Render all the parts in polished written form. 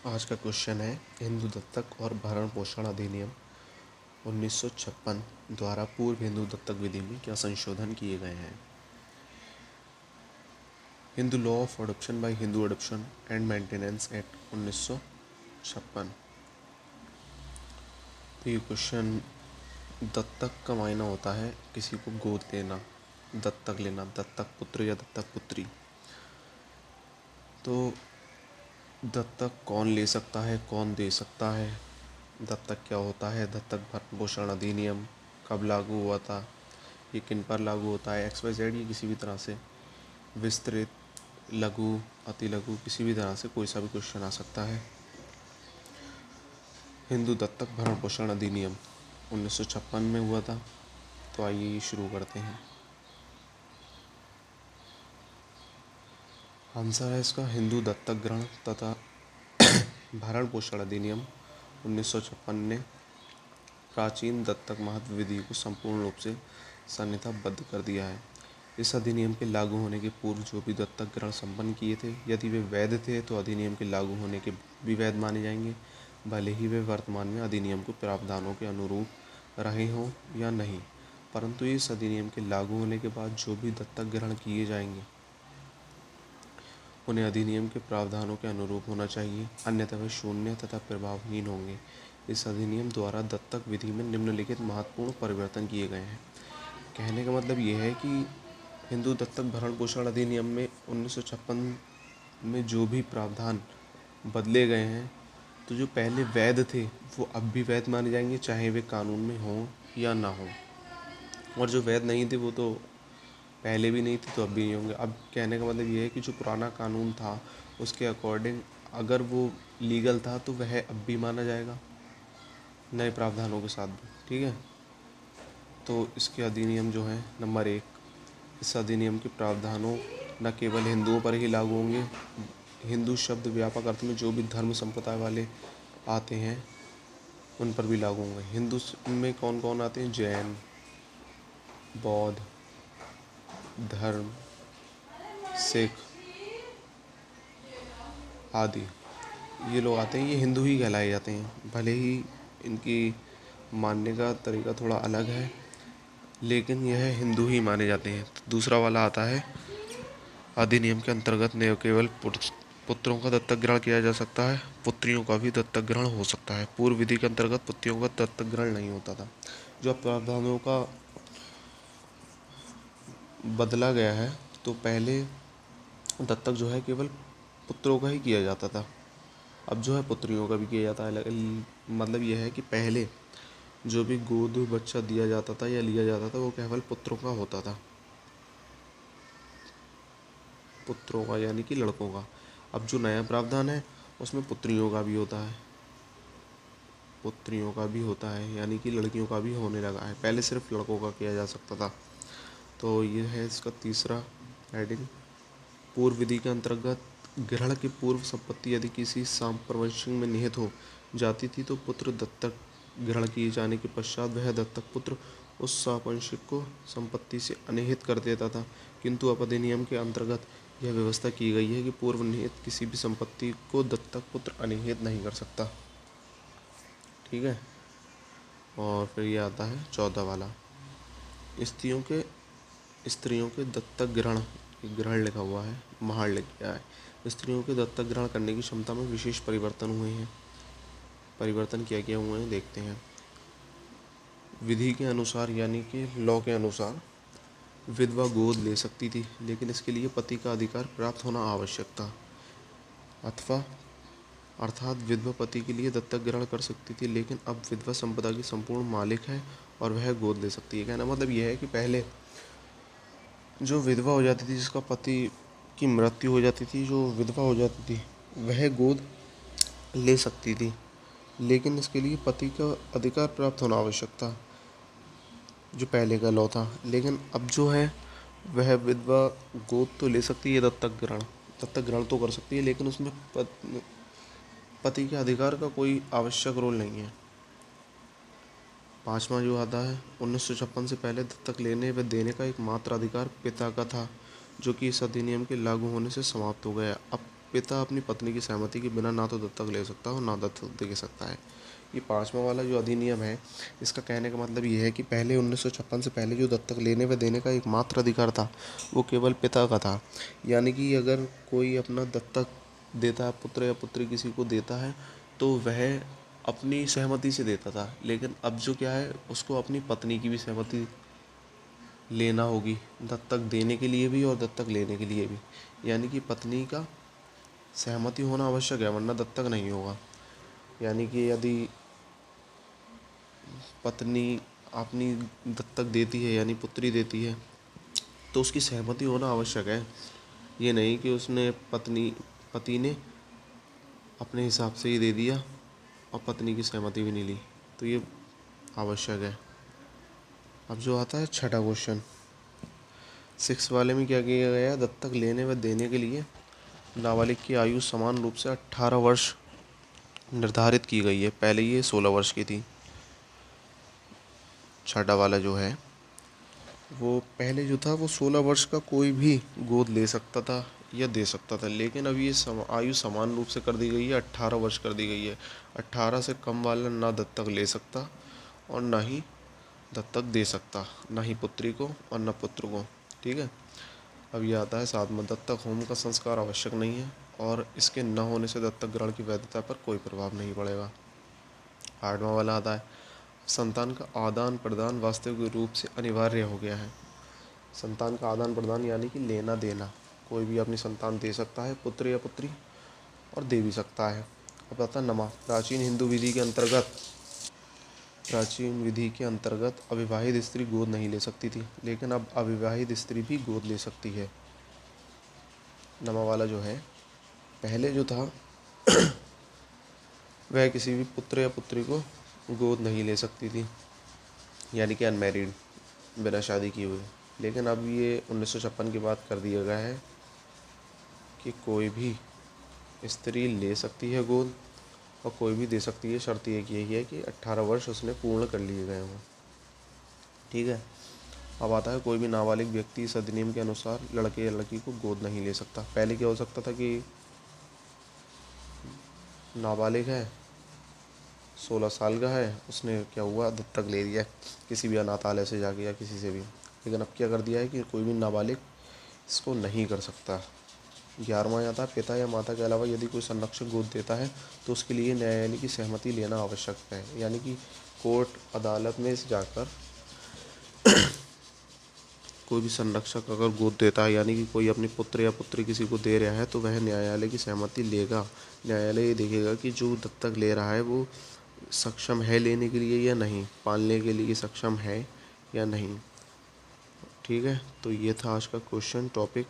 आज का क्वेश्चन है हिंदू दत्तक और भरण पोषण अधिनियम 1956 द्वारा पूर्व हिंदू दत्तक विधि में क्या संशोधन किए गए हैं। Hindu law of adoption by Hindu adoption and maintenance act 1956। तो ये क्वेश्चन, दत्तक का मायना होता है किसी को गोद लेना, दत्तक लेना, दत्तक पुत्र या दत्तक पुत्री। तो दत्तक कौन ले सकता है, कौन दे सकता है, दत्तक क्या होता है, दत्तक भरण पोषण अधिनियम कब लागू हुआ था, ये किन पर लागू होता है, XYZ, ये किसी भी तरह से विस्तृत, लघु, अति लघु, किसी भी तरह से कोई सा भी क्वेश्चन आ सकता है। हिंदू दत्तक भरण पोषण अधिनियम 1956 में हुआ था। तो आइए शुरू करते हैं। आंसर है इसका हिंदू दत्तक ग्रहण तथा भरण पोषण अधिनियम 1956 ने प्राचीन दत्तक महत्व विधि को संपूर्ण रूप से संहिताबद्ध कर दिया है। इस अधिनियम के लागू होने के पूर्व जो भी दत्तक ग्रहण संपन्न किए थे, यदि वे वैध थे तो अधिनियम के लागू होने के भी वैध माने जाएंगे, भले ही वे वर्तमान में अधिनियम के प्रावधानों के अनुरूप रहे हों या नहीं। परंतु इस अधिनियम के लागू होने के बाद जो भी दत्तक ग्रहण किए जाएंगे उन्हें अधिनियम के प्रावधानों के अनुरूप होना चाहिए, अन्यथा वे शून्य तथा प्रभावहीन होंगे। इस अधिनियम द्वारा दत्तक विधि में निम्नलिखित महत्वपूर्ण परिवर्तन किए गए हैं। कहने का मतलब ये है कि हिंदू दत्तक भरण पोषण अधिनियम में 1956 में जो भी प्रावधान बदले गए हैं, तो जो पहले वैध थे वो अब भी वैध माने जाएंगे, चाहे वे कानून में हों या ना हों। और जो वैध नहीं थे वो तो पहले भी नहीं थे तो अब भी नहीं होंगे। अब कहने का मतलब ये है कि जो पुराना कानून था उसके अकॉर्डिंग अगर वो लीगल था तो वह अब भी माना जाएगा नए प्रावधानों के साथ भी। ठीक है। तो इसके अधिनियम जो है नंबर 1, इस अधिनियम के प्रावधानों न केवल हिंदुओं पर ही लागू होंगे, हिंदू शब्द व्यापक अर्थ में जो भी धर्म संप्रदाय वाले आते हैं उन पर भी लागू होंगे। हिंदू में कौन कौन आते हैं? जैन, बौद्ध, धर्म, सिख आदि ये लोग आते हैं, ये हिंदू ही कहलाए जाते हैं। भले ही इनकी मानने का तरीका थोड़ा अलग है, लेकिन यह हिंदू ही माने जाते हैं। तो दूसरा वाला आता है, अधिनियम के अंतर्गत न केवल पुत्रों का दत्तक ग्रहण किया जा सकता है, पुत्रियों का भी दत्तक ग्रहण हो सकता है। पूर्व विधि के अंतर्गत पुत्रियों का दत्तक ग्रहण नहीं होता था। जो प्रावधानों का बदला गया है, तो पहले दत्तक जो है केवल पुत्रों का ही किया जाता था, अब जो है पुत्रियों का भी किया जाता है। मतलब यह है कि पहले जो भी गोद बच्चा दिया जाता था या लिया जाता था वो केवल पुत्रों का होता था, पुत्रों का यानी कि लड़कों का। अब जो नया प्रावधान है उसमें पुत्रियों का भी होता है, पुत्रियों का भी होता है यानी कि लड़कियों का भी होने लगा है। पहले सिर्फ लड़कों का किया जा सकता था। तो ये है इसका तीसरा हेडिंग। पूर्व विधि के अंतर्गत ग्रहण के पूर्व संपत्ति यदि किसी सांप्रवंशिक में निहित हो जाती थी तो पुत्र दत्तक ग्रहण किए जाने के पश्चात वह दत्तक पुत्र उस सांप्रवंशिक को संपत्ति से अनिहित कर देता था। किंतु अब अधिनियम के अंतर्गत यह व्यवस्था की गई है कि पूर्व निहित किसी भी संपत्ति को दत्तक पुत्र अनिहित नहीं कर सकता। ठीक है। और फिर ये आता है 14 वाला, स्त्रियों के दत्तक ग्रहण, ग्रहण लिखा हुआ है, महाड़ लिख गया है। स्त्रियों के दत्तक ग्रहण करने की क्षमता में विशेष परिवर्तन क्या हुए हैं देखते हैं। विधि के अनुसार यानी कि लॉ के अनुसार विधवा गोद ले सकती थी, लेकिन इसके लिए पति का अधिकार प्राप्त होना आवश्यक था। अथवा अर्थात विधवा पति के लिए दत्तक ग्रहण कर सकती थी, लेकिन अब विधवा संपदा की संपूर्ण मालिक है और वह गोद ले सकती है। कहना मतलब यह है कि पहले जो विधवा हो जाती थी, जिसका पति की मृत्यु हो जाती थी, जो विधवा हो जाती थी वह गोद ले सकती थी, लेकिन इसके लिए पति का अधिकार प्राप्त होना आवश्यक था, जो पहले का लॉ था। लेकिन अब जो है वह विधवा गोद तो ले सकती है, दत्तक ग्रहण तो कर सकती है, लेकिन उसमें पति के अधिकार का कोई आवश्यक रोल नहीं है। 5वां जो आता है, 1956 से पहले दत्तक लेने व देने का एकमात्र अधिकार पिता का था, जो कि इस अधिनियम के लागू होने से समाप्त हो गया। अब पिता अपनी पत्नी की सहमति के बिना ना तो दत्तक ले सकता और ना दत्तक दे सकता है। ये 5वां वाला जो अधिनियम है, इसका कहने का मतलब ये है कि पहले 1956 से पहले जो दत्तक लेने व देने का एकमात्र अधिकार था, वो केवल पिता का था। यानी कि अगर कोई अपना दत्तक देता है, पुत्र या पुत्री किसी को देता है, तो वह अपनी सहमति से देता था। लेकिन अब जो क्या है, उसको अपनी पत्नी की भी सहमति लेना होगी, दत्तक देने के लिए भी और दत्तक लेने के लिए भी। यानी कि पत्नी का सहमति होना आवश्यक है, वरना दत्तक नहीं होगा। यानी कि यदि पत्नी अपनी दत्तक देती है, यानी पुत्री देती है, तो उसकी सहमति होना आवश्यक है। ये नहीं कि उसने पति ने अपने हिसाब से ही दे दिया और पत्नी की सहमति भी नहीं ली, तो ये आवश्यक है। अब जो आता है छठा क्वेश्चन, 6 वाले में क्या किया गया है, दत्तक लेने व देने के लिए नाबालिग की आयु समान रूप से 18 वर्ष निर्धारित की गई है। पहले ये 16 वर्ष की थी। छठा वाला जो है, वो पहले जो था वो 16 वर्ष का कोई भी गोद ले सकता था या दे सकता था, लेकिन अब ये आयु समान रूप से कर दी गई है, 18 वर्ष कर दी गई है। 18 से कम वाला ना दत्तक ले सकता और ना ही दत्तक दे सकता, ना ही पुत्री को और ना पुत्र को। ठीक है। अब ये आता है 7वां, दत्तक होम का संस्कार आवश्यक नहीं है और इसके न होने से दत्तक ग्रहण की वैधता पर कोई प्रभाव नहीं पड़ेगा। 8वां वाला आता है, संतान का आदान प्रदान वास्तविक रूप से अनिवार्य हो गया है। संतान का आदान प्रदान यानी कि लेना देना, कोई भी अपनी संतान दे सकता है, पुत्र या पुत्री, और दे भी सकता है। अब आता है नमा, प्राचीन विधि के अंतर्गत अविवाहित स्त्री गोद नहीं ले सकती थी, लेकिन अब अविवाहित स्त्री भी गोद ले सकती है। नमा वाला जो है, पहले जो था वह किसी भी पुत्र या पुत्री को गोद नहीं ले सकती थी, यानी कि अनमैरिड, बिना शादी किए हुए। लेकिन अब ये 1956 के बाद कर दिया गया है कि कोई भी स्त्री ले सकती है गोद और कोई भी दे सकती है। शर्त एक यही है कि 18 वर्ष उसने पूर्ण कर लिए गए हों। ठीक है। अब आता है, कोई भी नाबालिग व्यक्ति इस अधिनियम के अनुसार लड़के या लड़की को गोद नहीं ले सकता। पहले क्या हो सकता था कि नाबालिग है, 16 साल का है, उसने क्या हुआ, दत्तक ले लिया किसी भी अनाथालय से जाके या किसी से भी। लेकिन अब क्या कर दिया है कि कोई भी नाबालिग इसको नहीं कर सकता। 11वां आता है, पिता या माता के अलावा यदि कोई संरक्षक गोद देता है तो उसके लिए न्यायालय की सहमति लेना आवश्यक है। यानी कि कोर्ट अदालत में जाकर कोई भी संरक्षक अगर गोद देता है, यानी कि कोई अपने पुत्र या पुत्री किसी को दे रहा है, तो वह न्यायालय की सहमति लेगा। न्यायालय ये देखेगा कि जो दत्तक ले रहा है वो सक्षम है लेने के लिए या नहीं, पालने के लिए सक्षम है या नहीं। ठीक है। तो ये था आज का question topic,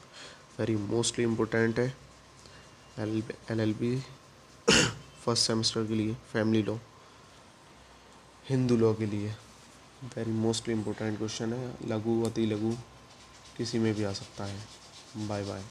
very mostly important है LLB फर्स्ट सेमेस्टर के लिए, फैमिली लॉ, हिंदू लॉ के लिए वेरी मोस्टली इम्पोर्टेंट क्वेश्चन है। लघु, अति लघु, किसी में भी आ सकता है। Bye bye.